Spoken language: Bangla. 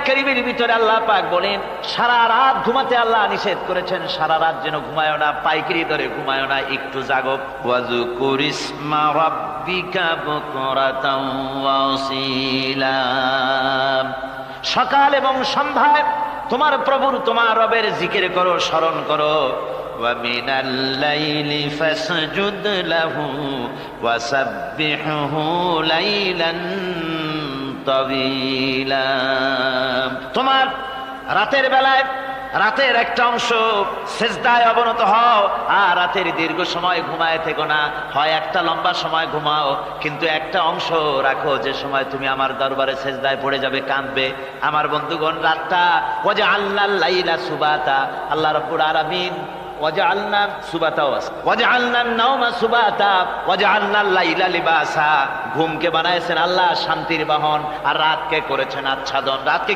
কারীমের ভিতরে আল্লাহ পাক বলেন সারা রাত ঘুমাতে আল্লাহ নিষেধ করেছেন, সারা রাত যেন ঘুমায় না, পাইকারি ধরে ঘুমায় না, একটু জাগো। ওয়াজকুর ইসমা রাব্বিকা বুকরাতাও ওয়া আসীলা, সকাল এবং সন্ধ্যায় তোমার প্রভুর তোমার রবের জিকির করো, স্মরণ করো। ওয়া মিনাল লাইলি ফাসজুদ লাহু ওয়া সাব্বিহহু লাইলান তাওয়িলা, তোমার রাতের বেলায় রাতের একটা অংশ সেজদায় অবনত হও, আর রাতের দীর্ঘ সময় ঘুমায় থেকো না, হয় একটা লম্বা সময় ঘুমাও, কিন্তু একটা অংশ রাখো যে সময় তুমি আমার দরবারে সেজদায় পড়ে যাবে, কাঁদবে। আমার বন্ধুগণ, রাতটা ওয়াজআলনাল লাইলা সুবাতা, আল্লাহ রাব্বুল আলামিন ওয়াজআলনা সুবাতাও আছে, ওয়াজআলনান নাওমা সুবাতা ওয়াজআলনাল লাইলা লিবাসা, ঘুমকে বানাইছেন আল্লাহ শান্তির বাহন, আর রাতকে করেছেন আচ্ছাদন। রাতকে